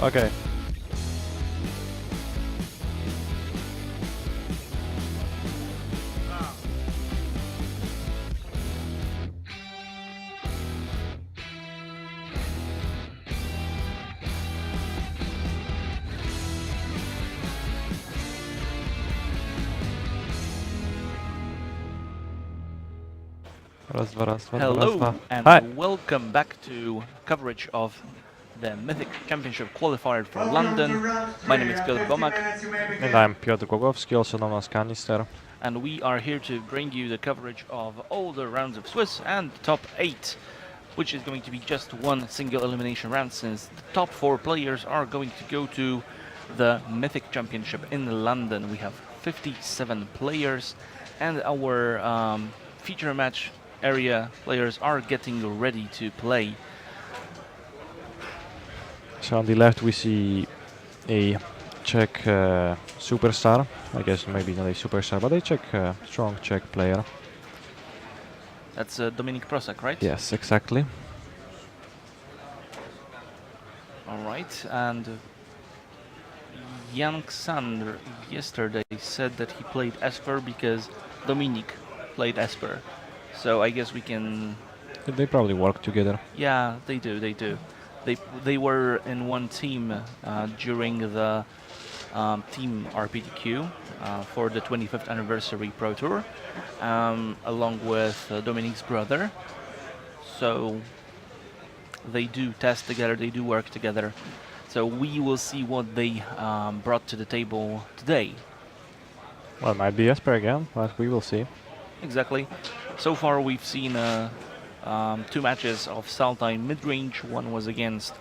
Okay. Raz, dwa, raz, dwa, raz, Hello dwa. and Hi. welcome back to coverage of the Mythic Championship qualifier for London. My name is Piotr Bomak And I'm Piotr Gogowski, also known as Canister. and we are here to bring you the coverage of all the rounds of Swiss and the top 8, which is going to be just one single elimination round since the top 4 players are going to go to the Mythic Championship in London. We have 57 players and our feature match area players are getting ready to play. So on the left we see a Czech superstar. I guess maybe not a superstar, but a Czech, strong Czech player. That's Dominik Prosak, right? Yes, exactly. All right, and Jan Xander yesterday said that he played Esper because Dominik played Esper. So I guess we can. They probably work together. Yeah, they do. They do. They were in one team during the team RPTQ for the 25th anniversary Pro Tour, along with Dominik's brother. So they do test together. They do work together. So we will see what they brought to the table today. Well, it might be Esper again, but we will see. Exactly. So far we've seen 2 matches of Saltine mid-range. One was against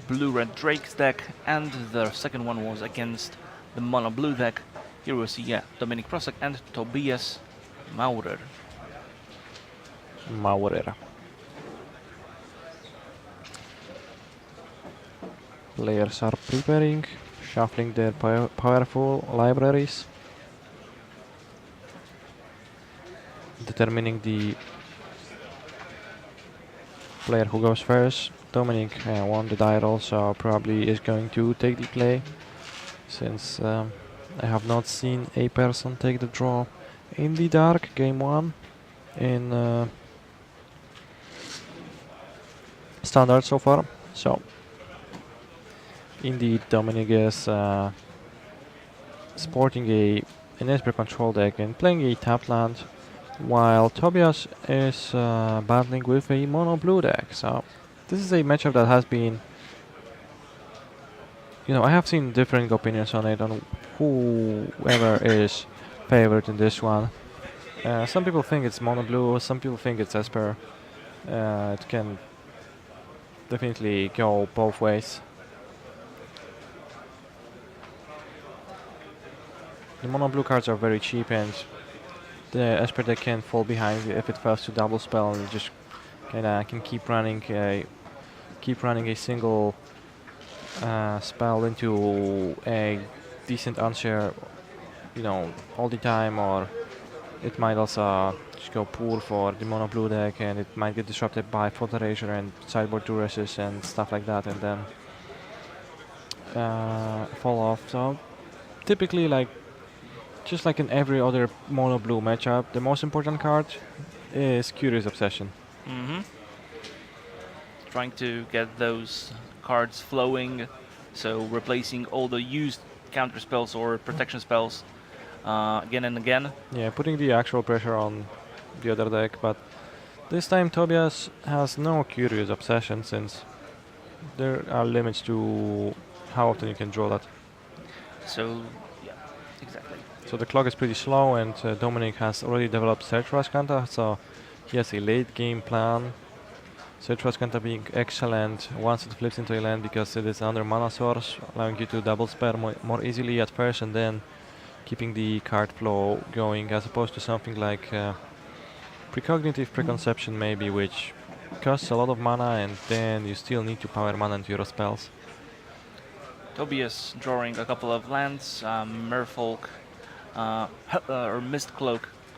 Blue-Red Drake's deck, and the second one was against the Mono-Blue deck. Here we see Dominik Prosak and Tobias Maurer. Maurer. Players are preparing, shuffling their powerful libraries, determining the player who goes first. Dominik won the die roll, so probably is going to take the play, since I have not seen a person take the draw in the dark game 1 in standard so far. So indeed, Dominik is sporting an Esper control deck and playing a tap land, while Tobias is battling with a mono blue deck. So this is a matchup that has been, I have seen different opinions on it, on whoever is favored in this one. Some people think it's mono blue, some people think it's Esper. It can definitely go both ways. The mono blue cards are very cheap, and the Esper deck can fall behind if it fails to double spell, and just can keep running a single spell into a decent answer, all the time, or it might also just go poor for the mono blue deck, and it might get disrupted by Photo Erasure and sideboard Duresses and stuff like that, and then fall off. So typically, just like in every other mono blue matchup, the most important card is Curious Obsession. Mm-hmm. Trying to get those cards flowing, so replacing all the used counter spells or protection spells again and again. Yeah, putting the actual pressure on the other deck, but this time Tobias has no Curious Obsession, since there are limits to how often you can draw that. So, yeah, exactly. So the clock is pretty slow, and Dominik has already developed Search Rascanta, so he has a late game plan. Search Rascanta being excellent once it flips into a land, because it is under mana source, allowing you to double spell more easily at first, and then keeping the card flow going, as opposed to something like Precognitive Preconception maybe, which costs a lot of mana, and then you still need to power mana into your spells. Tobias drawing a couple of lands, Merfolk, or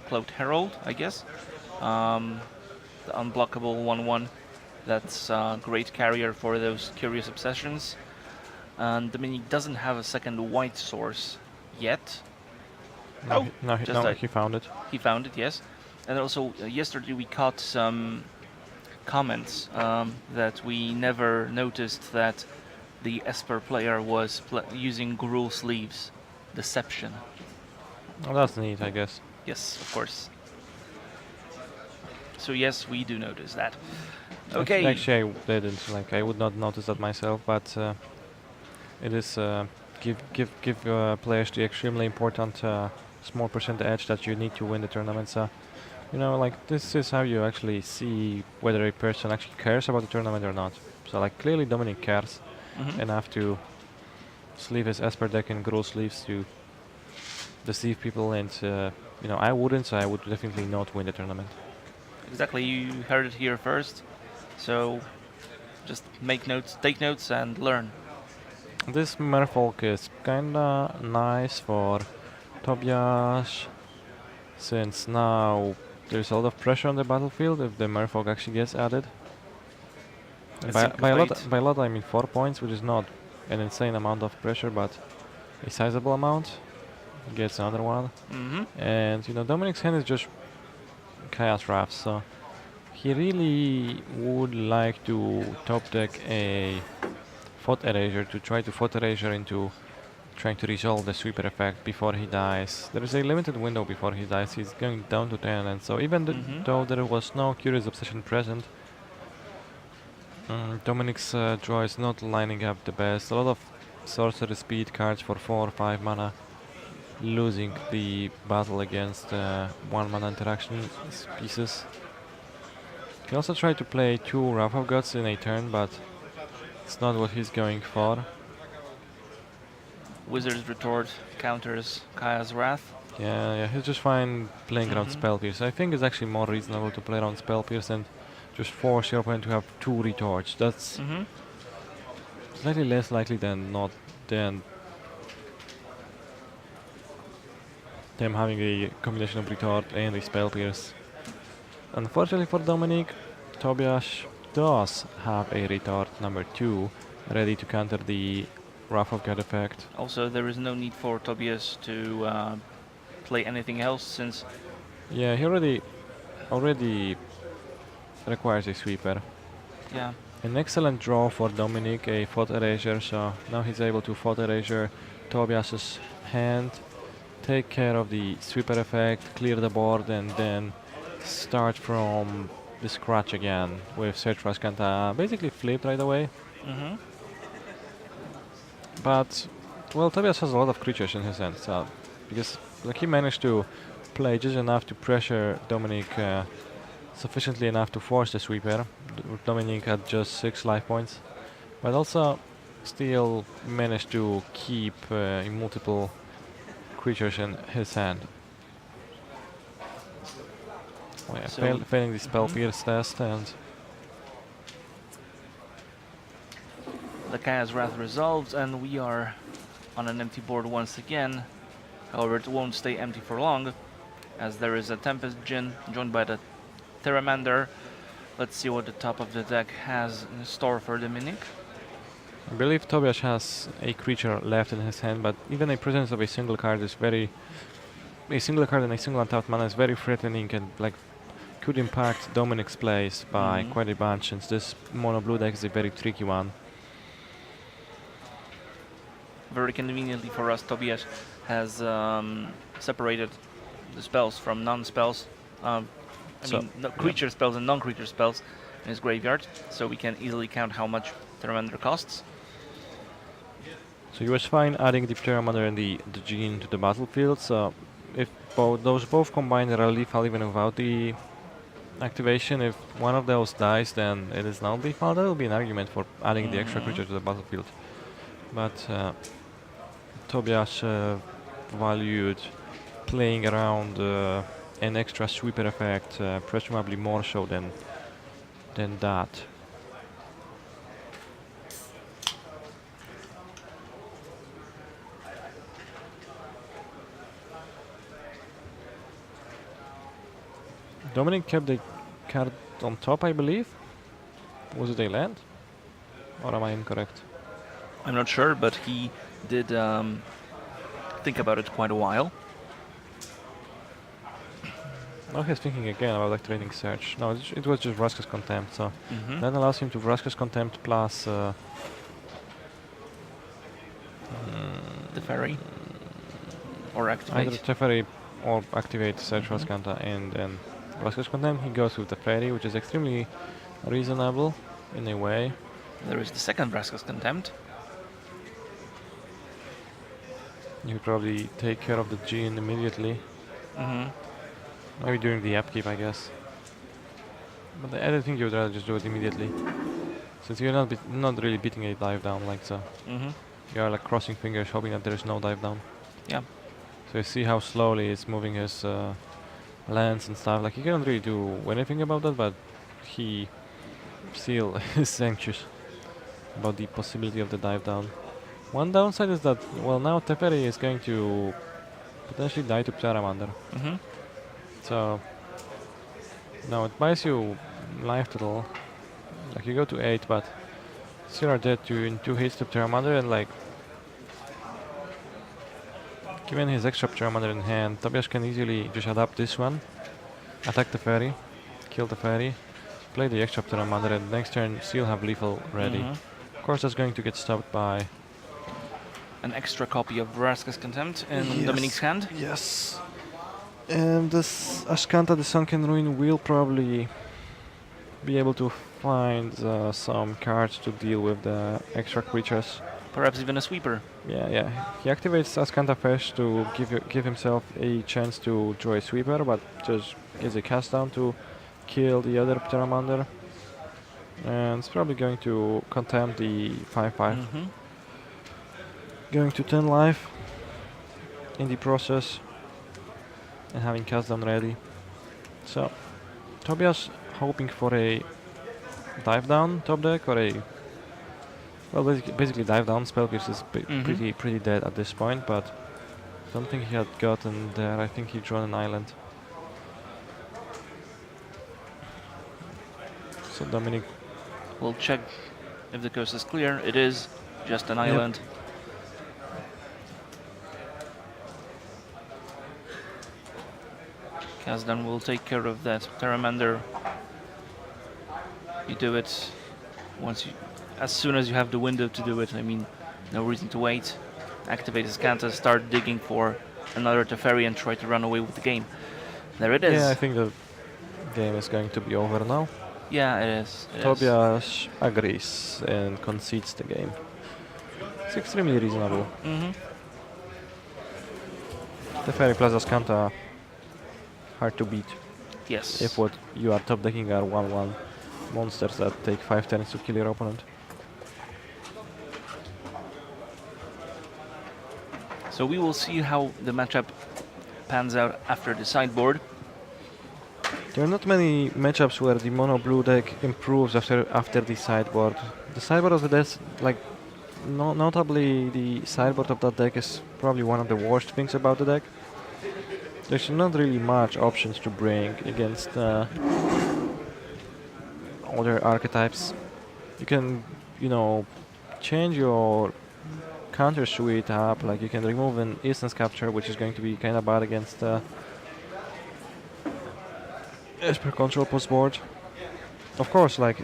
Cloaked Herald, I guess. The unblockable 1/1. That's a great carrier for those Curious Obsessions. and Dominic doesn't have a second white source yet. No, Oh, he, no, he, just no, that he found it. he found it, yes. And also yesterday we caught some comments that we never noticed that the Esper player was using Gruul sleeves. Deception. Oh, that's neat, I guess. Yes, of course. So yes, we do notice that. Okay. Actually, I didn't. Like, I would not notice that myself, but it is give players the extremely important small percent edge that you need to win the tournament. So, you know, like this is how you actually see whether a person actually cares about the tournament or not. So, like, clearly Dominic cares enough to sleeve his Esper deck in Gruul sleeves to deceive people, and you know, I wouldn't, so I would definitely not win the tournament. Exactly, you heard it here first. So just make notes, take notes, and learn. This Merfolk is kinda nice for Tobias, since now there's a lot of pressure on the battlefield if the Merfolk actually gets added. By a lot I mean 4 points, which is not an insane amount of pressure, but a sizable amount. Gets another one. And you know, Dominic's hand is just Chaos Wrath, so he really would like to top deck a Thought Erasure to try to Thought Erasure into trying to resolve the sweeper effect before he dies. There is a limited window before he dies. He's going down to 10, and so even though there was no Curious Obsession present, Dominic's draw is not lining up the best. A lot of sorcery speed cards for 4 or 5 mana, losing the battle against 1 mana interaction pieces. Can also try to play 2 Wrath of Gods in a turn, but it's not what he's going for. Wizard's Retort counters Kaya's Wrath. Yeah, he's just fine playing around Spell Pierce. I think it's actually more reasonable to play around Spell Pierce and just force your opponent to have 2 retorts. That's slightly less likely than not than them having a combination of retort and a Spell Pierce. Unfortunately for Dominic, Tobias does have a retort number 2 ready to counter the Wrath of God effect. Also, there is no need for Tobias to play anything else, since yeah, he already requires a sweeper. Yeah. An excellent draw for Dominic, a Thought Erasure, so now he's able to Thought Erasure Tobias's hand, take care of the sweeper effect, clear the board, and then start from the scratch again with Search for Azcanta basically flipped right away. But, well, Tobias has a lot of creatures in his hand, so because like he managed to play just enough to pressure Dominic sufficiently enough to force the sweeper. Dominic had just 6 life points, but also still managed to keep multiple creatures in his hand. Oh yeah, So failing the Spell Pierce test, and the Kaya's Wrath resolves, and we are on an empty board once again. However, it won't stay empty for long, as there is a Tempest Djinn joined by the Terramander. Let's see what the top of the deck has in store for Dominic. I believe Tobias has a creature left in his hand, but even a presence of a single card is a single card and a single untapped mana is very threatening, and like could impact Dominic's plays by quite a bunch, since this mono blue deck is a very tricky one. Very conveniently for us, Tobias has separated the spells from non-spells. Creature spells and non-creature spells in his graveyard, so we can easily count how much Terramander costs. So he was fine adding the Terramander and the Djinn to the battlefield, so if those both combine, are lethal even without the activation. If one of those dies, then it is not lethal. That will be an argument for adding the extra creature to the battlefield. But Tobias valued playing around an extra sweeper effect, presumably more so than that. Dominic kept the card on top, I believe. Was it a land? Or am I incorrect? I'm not sure, but he did think about it quite a while. Now he's thinking again about activating Search. No, it was just Vraska's Contempt, so Hmm. that allows him to Vraska's Contempt plus The ferry. Or either activate. Teferi or activate Search Vraskanta and then Vraska's Contempt. He goes with the Ferry, which is extremely reasonable in a way. There is the second Vraska's Contempt. You could probably take care of the Gene immediately. Hmm. Maybe during the upkeep, I guess. But I think you would rather just do it immediately. Since you're not really beating a dive down like so. Hmm. You are like crossing fingers, hoping that there is no dive down. Yeah. So you see how slowly it's moving his lands and stuff. Like he can't really do anything about that, but he still is anxious about the possibility of the dive down. One downside is that, well, now Teferi is going to potentially die to Pteramander. Hmm. So now it buys you life total. Like you go to 8, but still are dead to in 2 hits to Pteramander, and like given his extra Pteramander in hand, Tobias can easily just adapt this one, attack the fairy, kill the fairy, play the extra Pteramander, and next turn still have lethal ready. Of course that's going to get stopped by An extra copy of Vraska's Contempt in Dominic's hand. Yes. And this Ashkanta, the Sunken Ruin, will probably be able to find some cards to deal with the extra creatures. Perhaps even a sweeper. Yeah. He activates Askanta first to give himself a chance to draw a sweeper, but just gets a cast down to kill the other Pteramander. And it's probably going to contempt the 5/5. Hmm. Going to 10 life in the process and having cast down ready. So Tobias hoping for a dive down top deck or a basically dive down spell, which is pretty dead at this point, but don't think he had gotten there. I think he drawn an island. So Dominic, We'll check if the coast is clear. It is just an island. Kazdan will take care of that. Pteramander, you do it as soon as you have the window to do it. I mean, no reason to wait. Activate his Kanta, start digging for another Teferi and try to run away with the game. There it is. yeah, I think the game is going to be over now. Yeah, it is. Tobias agrees and concedes the game. It's extremely reasonable. The Fairy Plaza Scanta hard to beat. Yes. If what you are top decking are 1/1 monsters that take 5 turns to kill your opponent. So we will see how the matchup pans out after the sideboard. There are not many matchups where the mono blue deck improves after the sideboard. The sideboard of the deck, like notably the sideboard of that deck is probably one of the worst things about the deck. There's not really much options to bring against other archetypes. You can, change your counter suite up, like you can remove an instance capture, which is going to be kind of bad against Esper control post board. Of course, like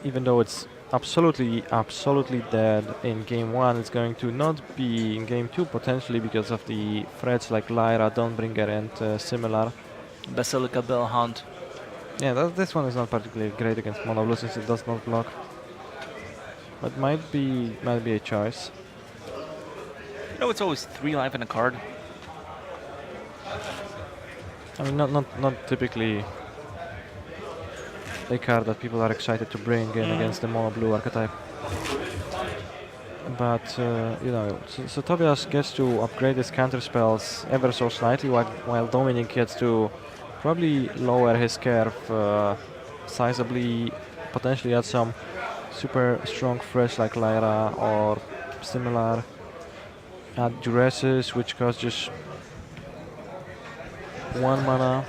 even though it's absolutely dead in game 1, it's going to not be in game 2 potentially because of the threats like Lyra, Dawnbringer and similar. Basilica Bell Hunt. Yeah, this one is not particularly great against mono blue since it does not block. But might be a choice. It's always 3 life in a card. I mean, not typically a card that people are excited to bring in against the mono blue archetype. But so Tobias gets to upgrade his counter spells ever so slightly, while Dominic gets to probably lower his curve sizably, potentially add some super strong threats like Lyra or similar. Add Duresses, which cost just 1 mana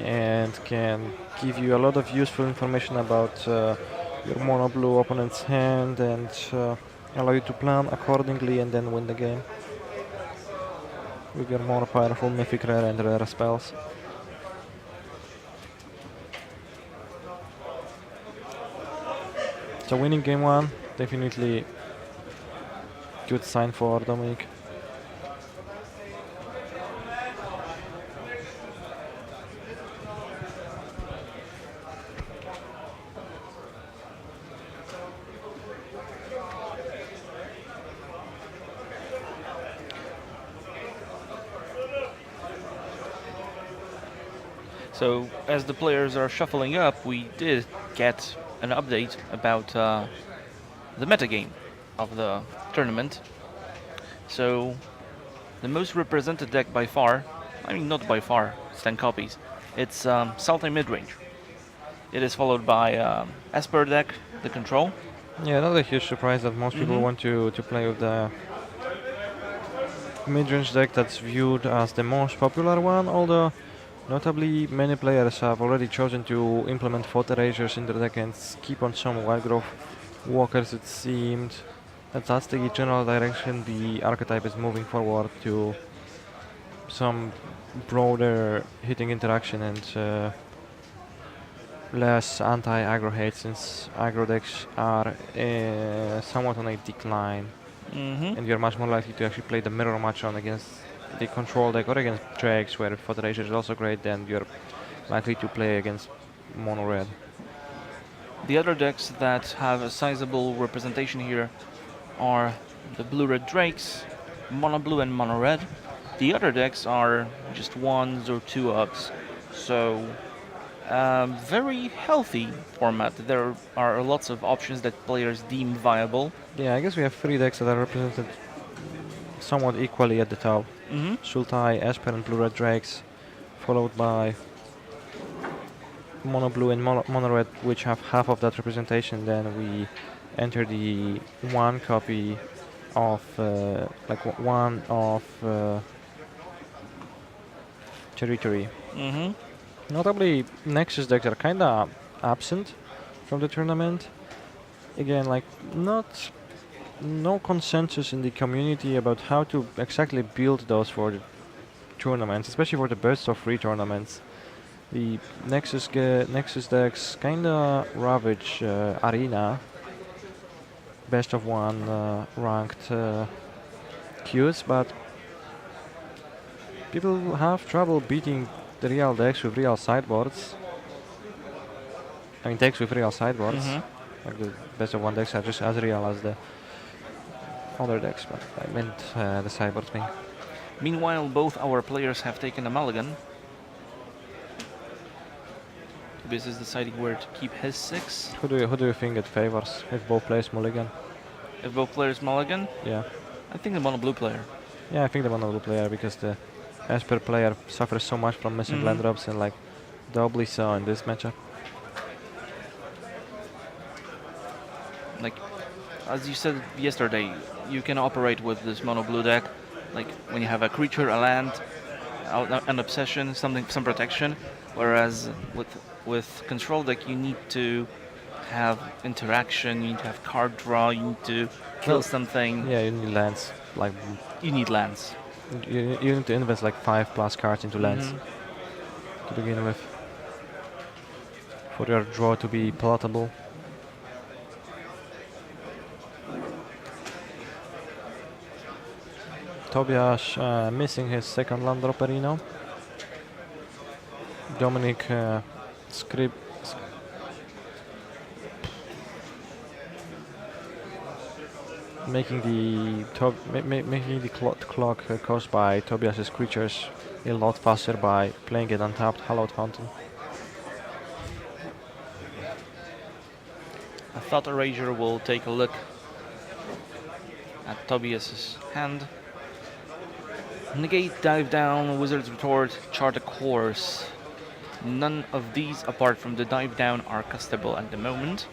and can give you a lot of useful information about your mono blue opponent's hand and allow you to plan accordingly and then win the game with your more powerful mythic rare and rare spells. So winning game 1, definitely good sign for Dominic. So as the players are shuffling up, we did get an update about the metagame of the tournament. So the most represented deck by far, I mean not by far, it's 10 copies, it's Sultai Midrange. It is followed by Esper deck, the control. Yeah, not a huge surprise that most people want to play with the midrange deck that's viewed as the most popular one, although notably many players have already chosen to implement Photo Erasures in their deck and keep on some Wild Growth Walkers. It seemed that's the general direction the archetype is moving forward to, some broader hitting interaction and less anti-aggro hate, since aggro decks are somewhat on a decline, and you're much more likely to actually play the mirror match on against the control deck or against Drakes, where Photo Erasure is also great, then you're likely to play against mono red. The other decks that have a sizable representation here are the blue-red Drakes, mono blue and mono red. The other decks are just 1s or 2-ups, so very healthy format. There are lots of options that players deem viable. Yeah, I guess we have 3 decks that are represented somewhat equally at the top. Sultai, Esper and blue-red Drakes, followed by mono blue and mono red, which have half of that representation. Then we enter the one copy of one of territory. Notably, Nexus decks are kinda absent from the tournament. Again, like no consensus in the community about how to exactly build those for the tournaments, especially for the best of 3 tournaments. The Nexus decks kinda ravage Arena best of 1 ranked queues, but people have trouble beating the real decks with real sideboards. I mean, decks with real sideboards. Like the best of 1 decks are just as real as the other decks, but I meant the sideboard thing. Meanwhile, both our players have taken a mulligan. Tobias is deciding where to keep his 6. Who do you think it favors if both players mulligan? If both players mulligan, Yeah. I think the mono blue player. Yeah, I think the mono blue player, because the Esper player suffers so much from missing land drops, and like doubly so in this matchup. Like, as you said yesterday, you can operate with this mono blue deck. Like when you have a creature, a land, an obsession, some protection. Whereas with control deck, you need to have interaction, you need to have card draw, you need to kill something. Yeah, you need lands. Like you need lands. you need to invest like 5+ cards into lands to begin with for your draw to be palatable. Tobias missing his second land drop arena. Dominic making the clock caused by Tobias's creatures a lot faster by playing an untapped Hallowed Fountain. I thought Erasure will take a look at Tobias's hand. Negate, dive down, Wizard's Retort, chart a course. None of these, apart from the dive down, are castable at the moment.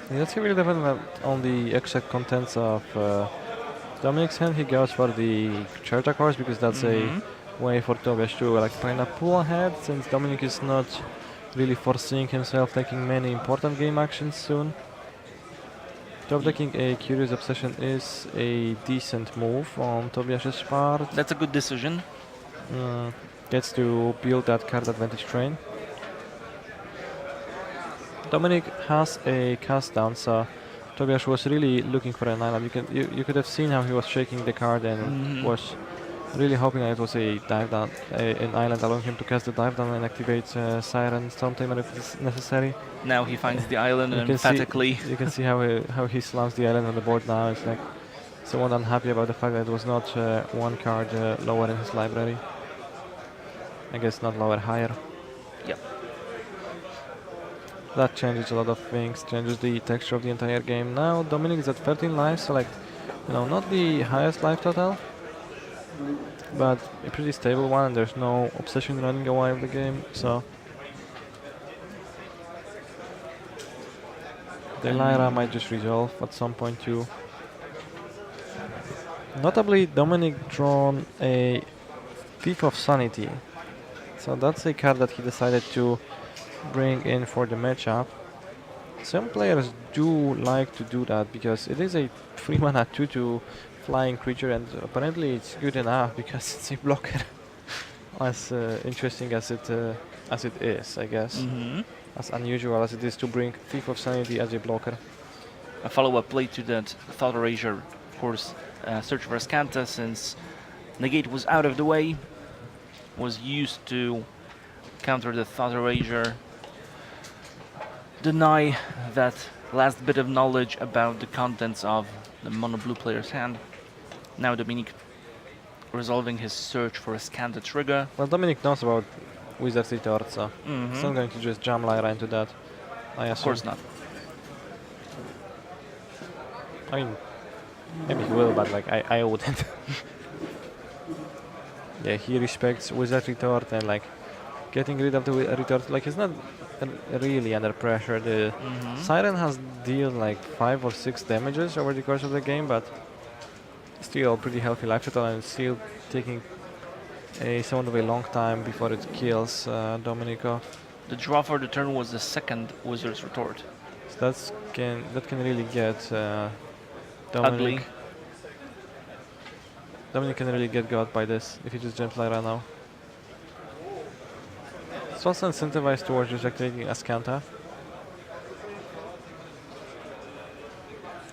Yeah, that's really dependent on the exact contents of Dominic's hand. He goes for the chart a course because that's a way for Tobias to like kind of pull ahead, since Dominic is not really foreseeing himself taking many important game actions soon. Top decking a Curious Obsession is a decent move on Tobiasz's part. That's a good decision. Gets to build that card advantage train. Dominic has a cast down, so Tobiasz was really looking for an island. You could have seen how he was shaking the card and was really hoping that it was a dive down, an island, allowing him to cast the dive down and activate Siren Storm Tamer if it's necessary. Now he finds the island and emphatically. You can see how he slams the island on the board now. It's like somewhat unhappy about the fact that it was not one card lower in his library. I guess not lower, higher. Yep. That changes a lot of things, changes the texture of the entire game. Now Dominic is at 13 lives, so like, not the highest life total, but a pretty stable one, and there's no obsession running away with the game, so the Lyra might just resolve at some point too. Notably, Dominic drawn a Thief of Sanity, so that's a card that he decided to bring in for the matchup. Some players do like to do that because it is a 3 mana 2/2 flying creature, and apparently it's good enough because it's a blocker. As interesting as it is, I guess. As unusual as it is to bring Thief of Sanity as a blocker. A follow-up play to that Thought Erasure, of course, Search for Ascanta, since Negate was out of the way, was used to counter the Thought Erasure, deny that last bit of knowledge about the contents of the mono-blue player's hand. Now Dominic resolving his search for a Scanta trigger. Well, Dominic knows about Wizard's Retort, so he's not going to just jam Lyra into that, I assume. Of course not. I mean, maybe he will, but like I wouldn't. Yeah, he respects Wizard's Retort, and like getting rid of the retort, like he's not really under pressure. The Siren has dealt like 5 or 6 damages over the course of the game, but still pretty healthy life total, and still taking somewhat of a long time before it kills Domenico. The draw for the turn was the second Wizard's Retort. So that can really get Dominic. Ugly. Dominic can really get got by this if he just jumps Lyra now. It's also incentivized towards just activating Ascanta.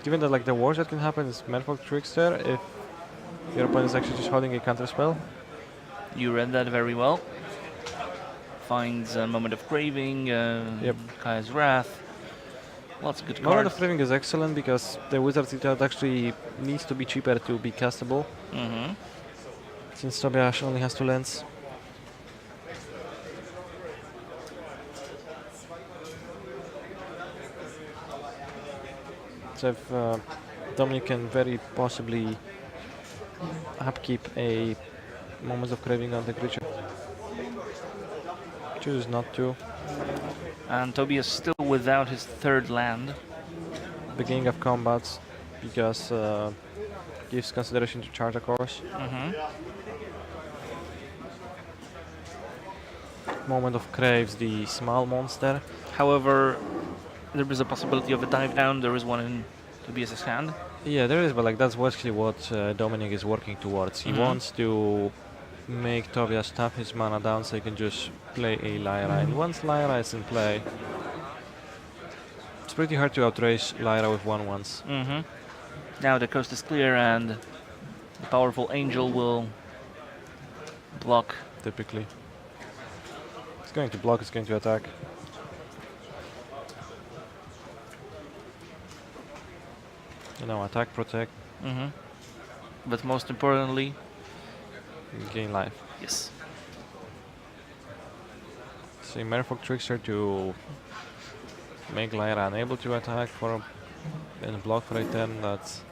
Given that like the worst that can happen is Merfolk Trickster if your opponent is actually just holding a counter spell. You read that very well. Finds a Moment of Craving, Kaya's Wrath. Lots of good cards. Moment of Craving is excellent because the Wizard's Retort actually needs to be cheaper to be castable. Since Tobiasz only has 2 lands. So if Dominic can very possibly upkeep a Moments of Craving on the creature. Chooses not to. And Tobias still without his 3rd land. Beginning of combats because gives consideration to charge, of course. Moment of Craves, the small monster. However, there is a possibility of a dive down. There is one in Tobias's hand. Yeah, there is, but like that's actually what Dominic is working towards. He wants to make Tobias tap his mana down so he can just play a Lyra. And once Lyra is in play, it's pretty hard to outrace Lyra with 1/1s. Now the coast is clear and the powerful angel will block. Typically. It's going to block, it's going to attack. Attack, protect, But most importantly, gain life. yes. So Merfolk Trickster to make Lyra unable to attack and block for a turn. That's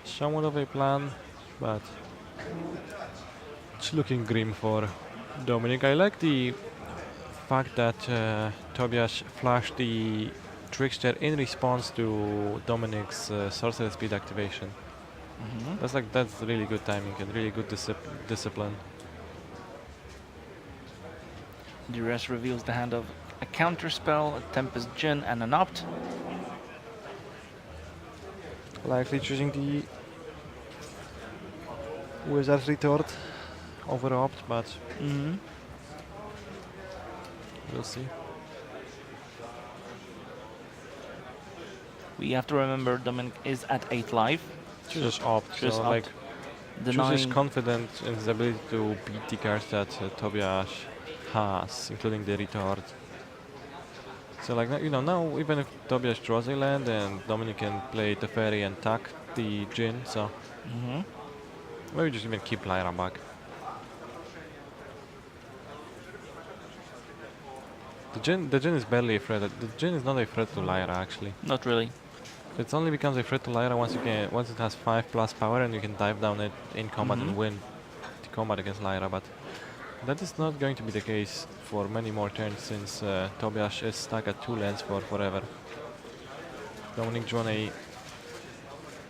somewhat of a plan, but it's looking grim for Dominic. I like the fact that Tobias flashed the Trickster in response to Dominic's sorcerer speed activation. That's really good timing and really good discipline. The rest reveals the hand of a counter spell, a Tempest Djinn, and an Opt. Likely choosing the Wizard's Retort over Opt, but Mm-hmm. we'll see. We have to remember Dominic is at 8 life. Chooses Opt, Chooses so Opt. like The chooses 9. confident in his ability to beat the cards that Tobias has, including the Retort. So like now even if Tobias draws a land and Dominic can play Teferi and tack the Jin, so Mm-hmm. maybe just even keep Lyra back. The Jin is barely a threat. The Jin is not a threat to Lyra actually. Not really. It only becomes a threat to Lyra once it has 5+ power and you can dive down it in combat Mhm. and win the combat against Lyra, but that is not going to be the case for many more turns since Tobias is stuck at 2 lands for forever. Dominic drawn a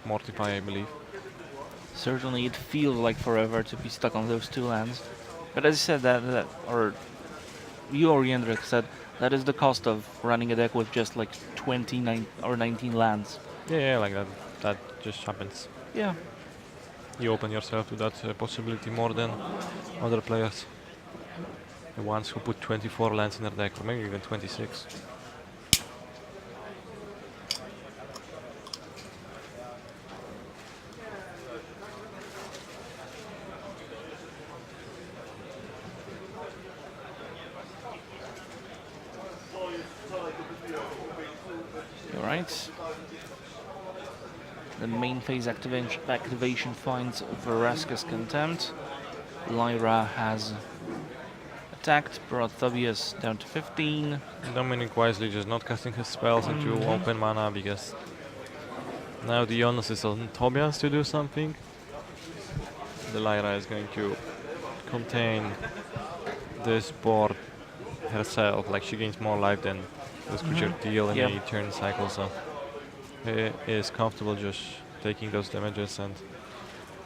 Mortify, I believe. Certainly, it feels like forever to be stuck on those 2 lands. But as you said, or you or Jendrik said, that is the cost of running a deck with just like 29 or 19 lands. Yeah, like that. That just happens. Yeah. You open yourself to that possibility more than other players. The ones who put 24 lands in their deck, or maybe even 26. You're right. The main phase activation finds Veraska's Contempt. Lyra has attacked, brought Tobias down to 15. Dominic wisely just not casting his spells into open mana because now the onus is on Tobias to do something. The Lyra is going to contain this board herself, like she gains more life than this creature deal in Yep. a turn cycle, so he is comfortable just taking those damages and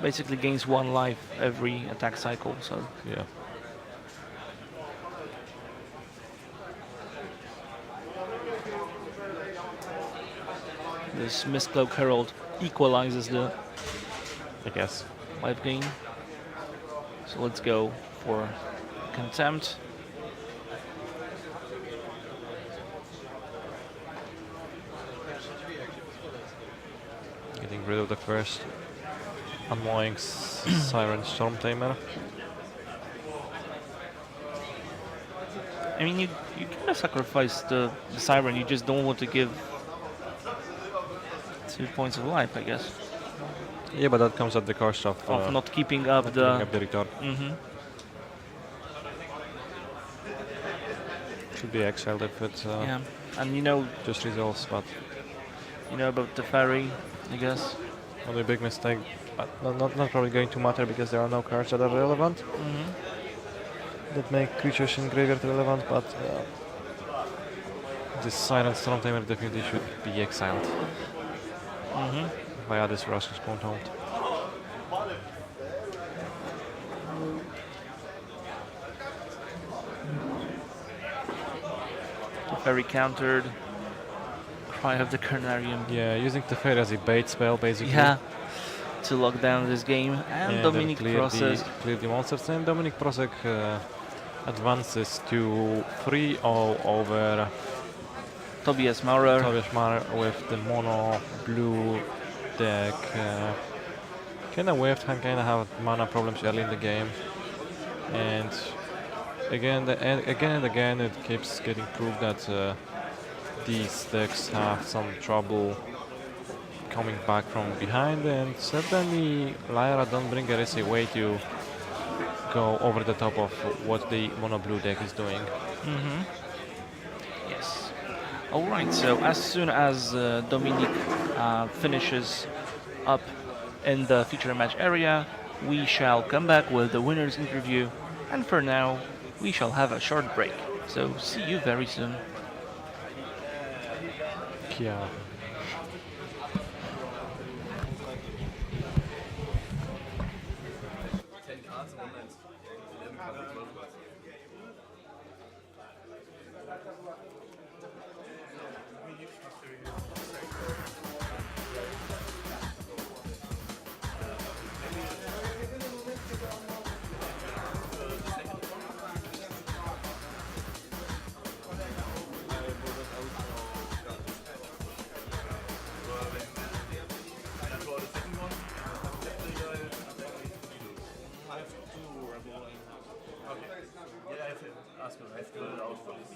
Basically gains 1 life every attack cycle, so yeah. this Mistcloak Herald equalizes the I guess. life gain. So let's go for Contempt. Getting rid of the first annoying Siren Storm Tamer. I mean, you kind of sacrifice the Siren, you just don't want to give 2 points of life, I guess. Yeah, but that comes at the cost of Not keeping up not the... giving up the return. Should be exiled if it Yeah, and you know just resolves, but about the Ferry, I guess. only a big mistake. But not probably going to matter because there are no cards that are relevant that make creatures in graveyard relevant, but this Silent Storm Tamer definitely should be exiled via this Rascal's Compound. The Ferry countered. Cry of the Carnarium. Yeah, using Teferi as a bait spell basically. Yeah, to lock down this game. And Dominic process. Clear the monsters, and Dominic Prosek advances to 3-0 over Tobias Maurer. Tobias Maurer with the mono blue deck. Kinda whiffed, kinda have mana problems early in the game, and again and again it keeps getting proved that these decks have some trouble coming back from behind, and certainly Lyra Dawnbringer is a way to go over the top of what the mono blue deck is doing. Yes. Alright, so as soon as Dominic finishes up in the feature match area, we shall come back with the winner's interview, and for now, we shall have a short break. So see you very soon. Yeah. Rebel and okay. Yeah, I have to ask you. I have to fill it out for this.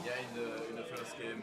Yeah, in the first game.